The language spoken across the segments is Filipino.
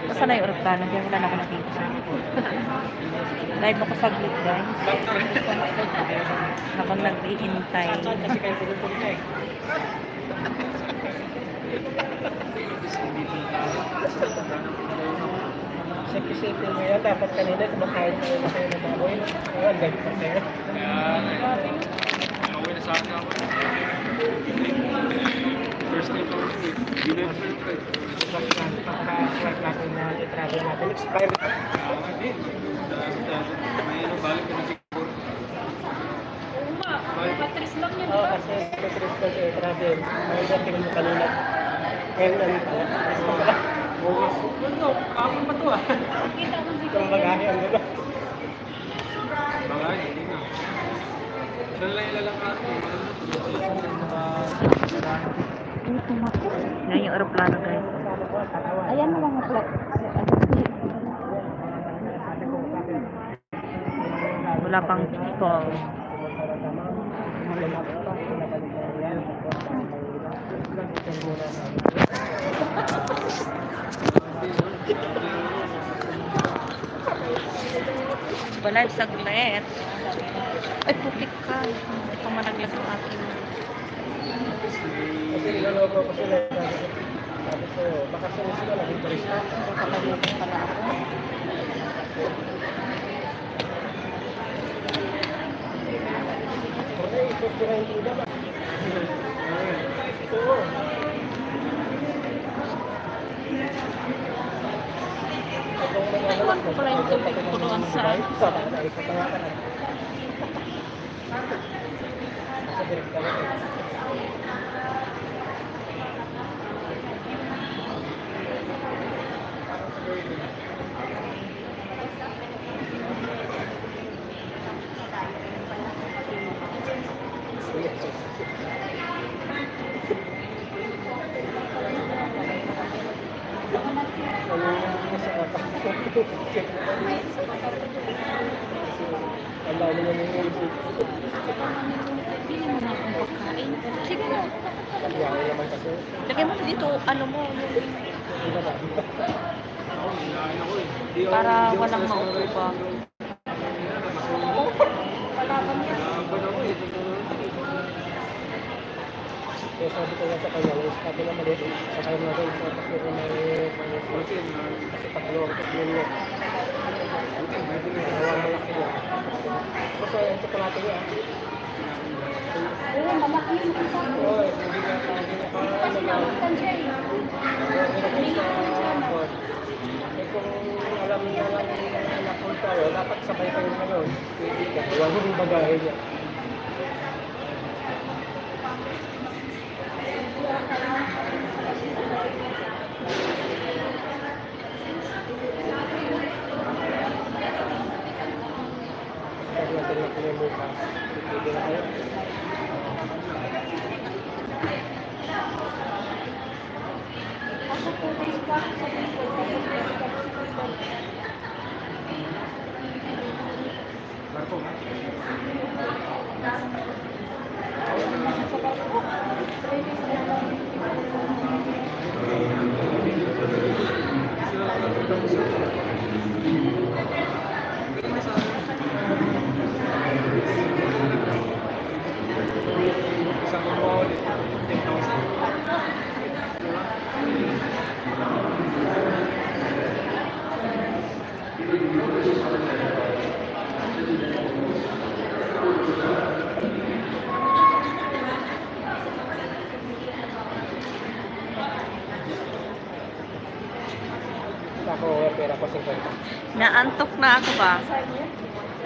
Basta na yung aeroplano, kaya wala na ako nakita. Live ako saglit, guys. Habang nag-iintay. Sipin mo yan, dapat kanina kumakain tayo na kayo ng baboy. Ang ganda pa kayo. Nauwi na sa akin ako. First day pa first day. Pagka-flight natin na i-travel natin, expired. Hindi. May balik ka na siguro. Patris lang yun. Oo, kasi patris ko sa travel. Ang dating mo kanina. Ngayon na rin pala. Bukas. Ano? Kapon pa to ah. Kita mo si Kung bagahe ang gano'n. Bagahe, hindi na. Siya lang ilalang natin. Yan yung aeroplano, guys. Ayan na mga flight. Wala pang people. Balive saglit. Ay, putik ka. Ito managlag ang akin. Kasi niloloko ko sila. Sabi ko, baka sila naging turista. Nakakalimutan pala ako. Porque ito sila yung tida ba? Oo. Iwan ko pala yung tubig ko doon sa... Ang dami naman yung ibig. Pili mo na akong pagkain. Sige na. Yaw naman kasi. Lagay mo dito, ano mo, Iba ba? para walang maupo pa. Kaya sabi ko nga sa kanya, sabi na mali, sakay na rin sa takbo na may pangisisin. Kasi pagkalo ako sa yun. Nawang malaki niya. Kasi ito pa natin niya. Ayun, malaki yung isa. Oo, hindi na Kasi nakutan siya eh. kung alam niya lang na punta, dapat sakay kayo ngayon. Hindi ka, huwag yung bagahe niya. Pag natin na kayo bukas, hindi na kayo. Ako po, sa Isang kumuha ulit. 10,000. Ako, pera ko 50. Naantok na ako ba?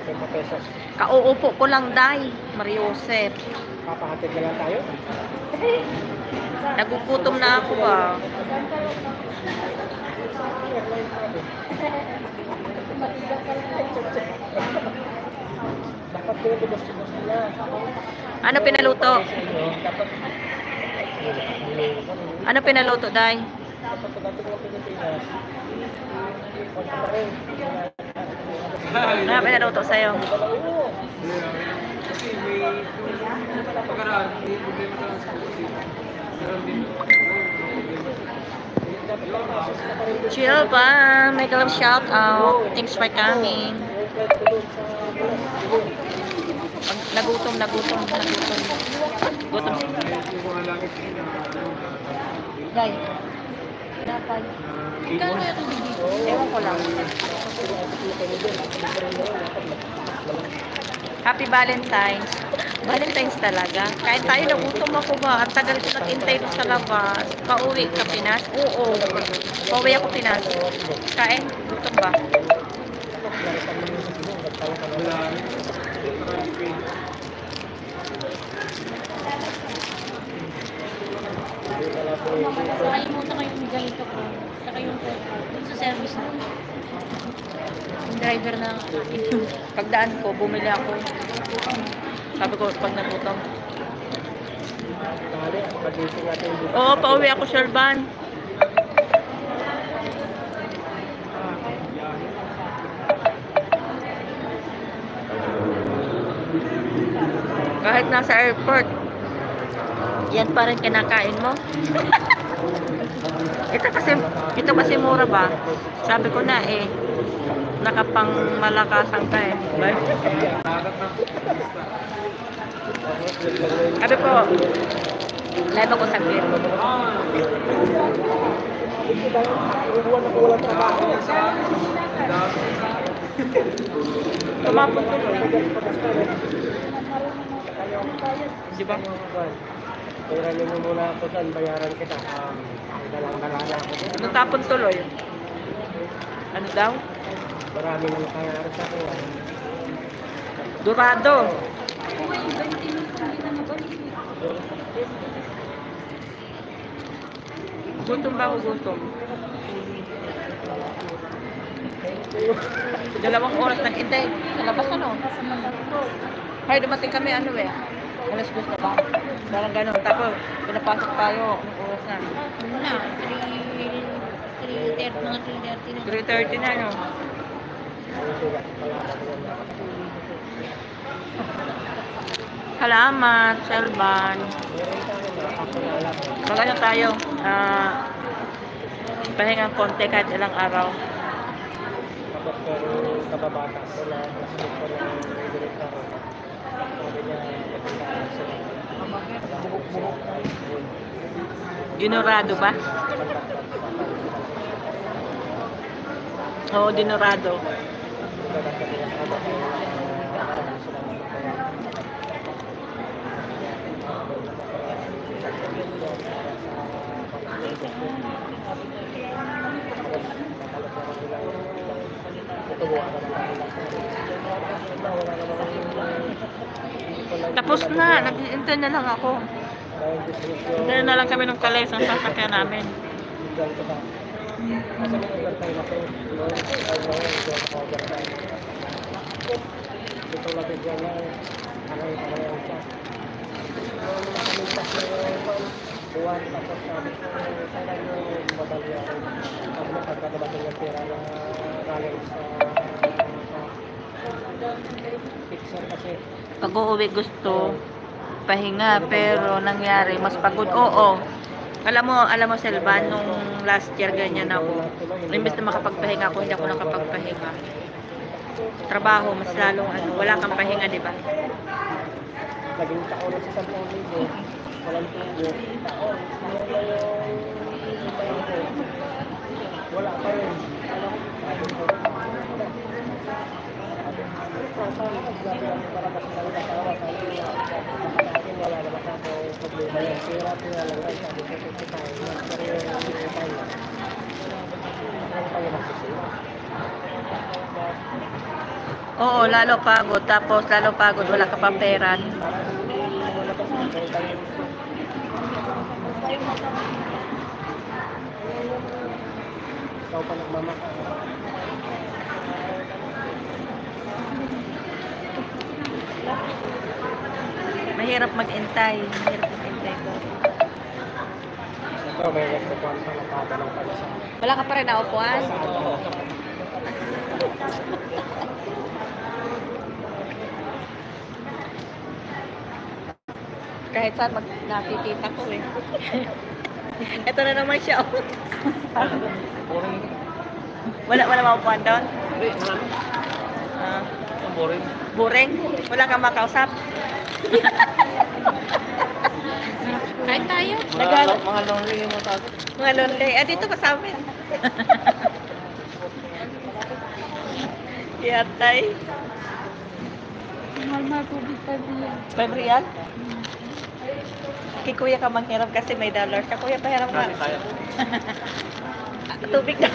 50 pesos. Kauupo ko lang, Day. Mariosep. Papahatid na lang tayo. Nagugutom na ako ba? Dapat pinatubos-tubos nila. Ano pinaluto? Dapat Ano pinaluto, Day? Kapag pagdating ng Pilipinas, punta pa rin. Ano ba pinaluto sa'yo? Kasi may pagkaraan, may problema talaga sa puso. Meron din. Chill pa. Make a love shout out. Thanks for coming. Nagutom. Gutom. Yung mga langit na Day. Dapat. Kano kaya itong bibig? Ewan ko lang. Happy Valentine's. Valentine's talaga. Kahit tayo nagutom ako ba? Ang tagal ko nag-intay doon sa labas. Pauwi ka Pinas? Oo. Pauwi ako Pinas. Kain? Gutom ba? Nakalimutan ko yung ganito ko. Saka yung sa service na. Yung driver na Pagdaan ko, bumili ako. Sabi ko, pag nagutom. Oo, pauwi ako, Sherban. Kahit nasa airport, yan pa rin kinakain mo. Ito kasi mura ba? Sabi ko na eh, nakapang malakasan ka eh. Sabi ko, live ako saglit. Tumapon tuloy. Di ba? Bayaran mo muna ako saan, bayaran kita. Dalang-dalala ako. Natapon tuloy. Ano daw? Marami na nakayari sa akin. Dorado. uwi, 20 minutes hindi na nabalik. Gutom ba ako gutom? 2 oras nag-intay. Sa labas ano? Hay, dumating kami ano eh. Alas 2 na ba? Parang gano'n. Tapos, pinapasok tayo. Anong oras na? Ano na, 3:30, mga 3:30 na. 3:30 na, no? Salamat, Selvan. Magano tayo? Pahingang konti kahit ilang araw. Tapos pero kababata sila, kasi ko ng direktor. Sabi niya, pagkakaan sila. Buhok-buhok. Dinorado ba? Oo, dinorado. Tapos na, nag-intend na lang ako. Hintay na lang kami ng kalis ang sasakyan namin. Pag uuwi gusto pahinga, pero nangyari mas pagod. Oo. Alam mo Selvan, nung last year ganyan ako. Imbes na makapagpahinga ako, hindi ako nakapagpahinga. Trabaho, mas lalong ano, wala kang pahinga, di ba? Naging taon na sa 10,000. Walang tubo. Taon. Wala pa rin. Wala naman ako problema yan. Sira lang lang sabi ko sa tayo. Pero yung tayo. Ano tayo magsisira? Oo, lalo pagod. Tapos lalo pagod, wala ka pang pera. Ikaw pa nagmamaka. Mahirap mag-intay. Mahirap mag-intay ko. Ito, may nagpupuan sa nagtatanong pala sa Wala ka pa rin naupuan? Kahit saan nakikita ko eh. Ito na naman siya. Oh. boring. Wala maupuan doon? Hindi, marami. Ah, Ang boring. boring? Wala kang makausap? Kain tayo. Mga lonely yung mga tao. Mga lonely. Dito ka sa amin. Yatay. Mahal tubig pa rin. 5 real? Kay kuya ka manghiram kasi may dollar siya. Kuya, pahiram ka. Marami tayo. Tubig na.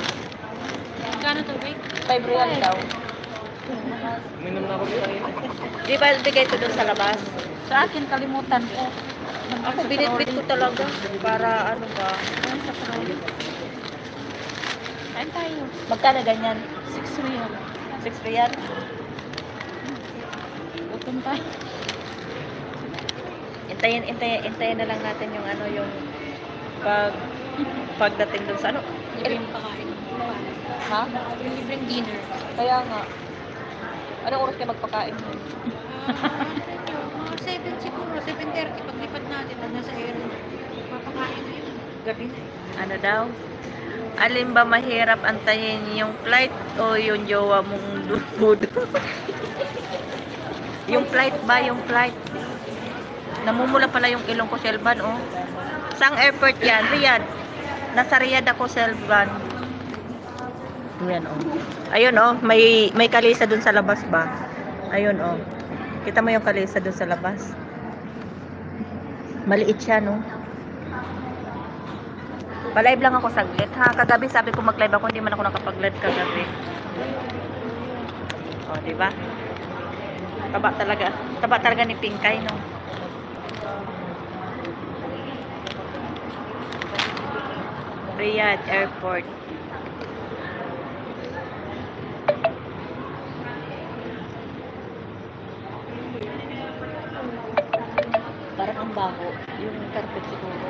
Kano tubig? 5 real daw. Minum na ako kanina. Di ba bigay ito doon sa labas? Sa akin, kalimutan ko. Ako binitbit ko talaga. Para ano ba? Sa Crowley. Kain tayo. Magkano ganyan? 6 real. 6 real? Gutom tayo. Intayin na lang natin yung ano, yung pagdating doon sa ano. Libreng pakain. Ha? Yung libreng dinner. Kaya nga. Anong oras kayo magpakain? Mga 7 siguro, 7:30. Paglipat natin, nasa area. Papakain na yun. Gabi na. Ano daw? Alin ba mahirap antayin yung flight o yung jowa mong dudo? Yung flight ba? Yung flight. Namumula pala yung ilong ko, Selvan, oh. Saang airport yan? Riyadh. Nasa Riyadh ako, Selvan. Yan, oh. Ayun, oh. May kalisa dun sa labas ba? Ayun, oh. Kita mo yung kalisa dun sa labas? Maliit siya, no? Pa-live lang ako saglit, ha? Kagabi sabi ko mag-live ako, hindi man ako nakapag-live kagabi. Oh, di ba? Taba talaga. Taba talaga ni Pinkay, no? Riyadh Airport. Parang ang bago. Yung carpet siguro.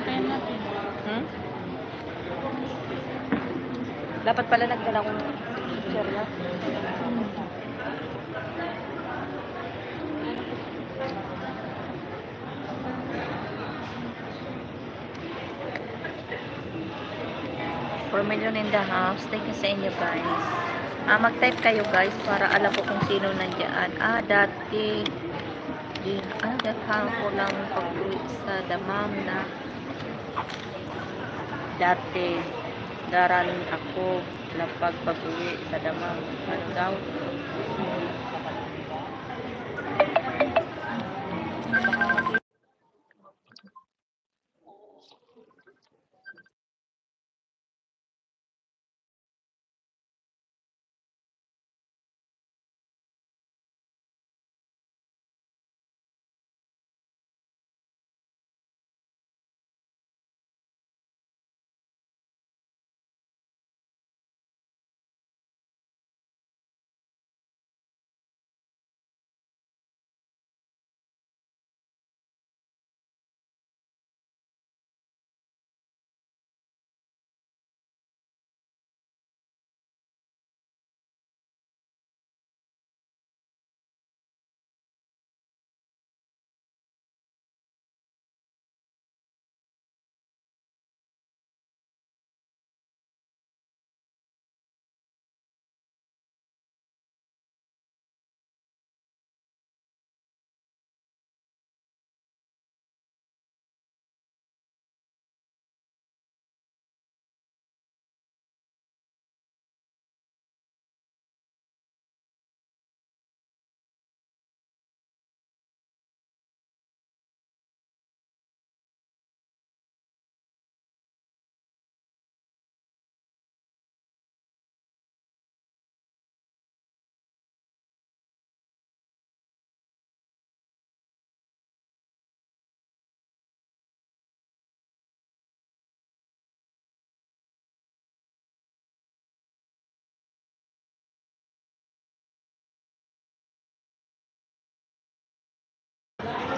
Kain natin. Hmm? Dapat pala nagdala kong picture na. For million in the house. Thank you sa inyo guys. Mag-type kayo guys para alam ko kung sino nandiyan. Dati dahil ko lang pag-uwi sa Damam na dati darating ako lapag pag-uwi sa Damam. Ano daw?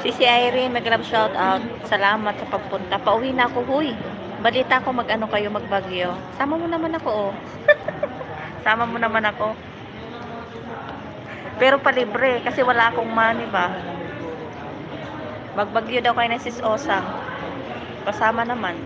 Si Irene, mag-love shout out. Salamat sa pagpunta. Pauwi na ako, huy. Balita ko mag-ano kayo, magbagyo. Sama mo naman ako, oh. Sama mo naman ako. Pero palibre, kasi wala akong money ba. Magbagyo daw kayo ng Sis Osang. Kasama naman.